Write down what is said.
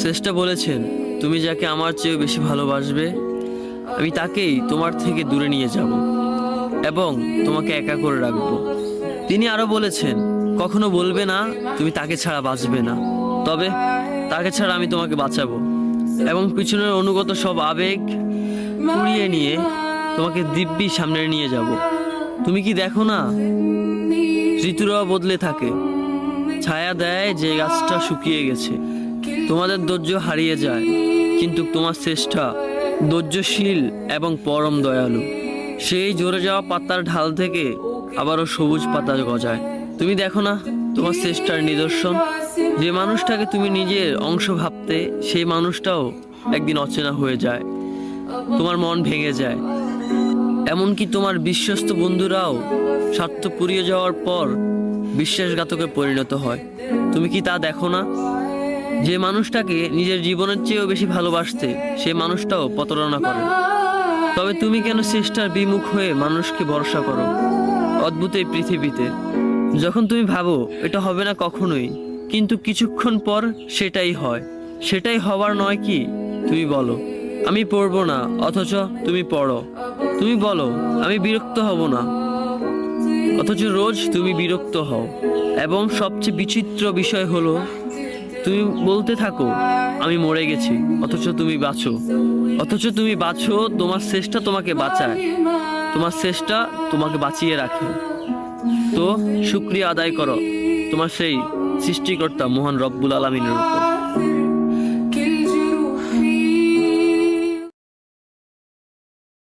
শ্রেষ্ঠ বলেছেন, তুমি যাকে আমার চেয়ে বেশি ভালোবাসবে আমি তাকেই তোমার থেকে দূরে নিয়ে যাব এবং তোমাকে একা করে রাখবো। তিনি আরো বলেছেন, কখনো বলবে না তুমি তাকে ছাড়া বাঁচবে না, তবে তাকে ছাড়া আমি তোমাকে বাঁচাবো এবং পিছনের অনুগত সব আবেগ কুড়িয়ে নিয়ে তোমাকে দিব্যি সামনে নিয়ে যাব। তুমি কি দেখো না, ঋতুরাও বদলে থাকে, ছায়া দেয় যে গাছটা শুকিয়ে গেছে। তোমাদের ধৈর্য হারিয়ে যায়, কিন্তু তোমার শ্রেষ্ঠা ধৈর্যশীল এবং পরম দয়ালু। সেই ঝরে যাওয়া পাতার ঢাল থেকে আবারও সবুজ পাতা গজায়। তুমি দেখো না তোমার শ্রেষ্ঠার নিদর্শন, যে মানুষটাকে তুমি নিজের অংশ ভাবতে সেই মানুষটাও একদিন অচেনা হয়ে যায়, তোমার মন ভেঙে যায়। এমনকি তোমার বিশ্বস্ত বন্ধুরাও স্বার্থ পুড়িয়ে যাওয়ার পর বিশ্বাসঘাতকে পরিণত হয়। তুমি কি তা দেখো না? যে মানুষটাকে নিজের জীবনের চেয়েও বেশি ভালোবাসতে সেই মানুষটাও প্রতারণা করে। তবে তুমি কেন চেষ্টার বিমুখ হয়ে মানুষকে ভরসা করো? অদ্ভুত এই পৃথিবীতে, যখন তুমি ভাবো এটা হবে না কখনোই, কিন্তু কিছুক্ষণ পর সেটাই হয়। সেটাই হবার নয় কি? তুমি বলো আমি পড়বো না, অথচ তুমি পড়ো। তুমি বলো আমি বিরক্ত হব না, অথচ রোজ তুমি বিরক্ত হও। এবং সবচেয়ে বিচিত্র বিষয় হলো, তুমি বলতে থাকো আমি মরে গেছি, অথচ তুমি বাঁচো। তোমার চেষ্টা তোমাকে বাঁচায়, তোমার চেষ্টা তোমাকে বাঁচিয়ে রাখে। তো শুকরিয়া আদায় করো তোমার সেই সৃষ্টিকর্তা মহান রব্বুল আলামিনের উপর।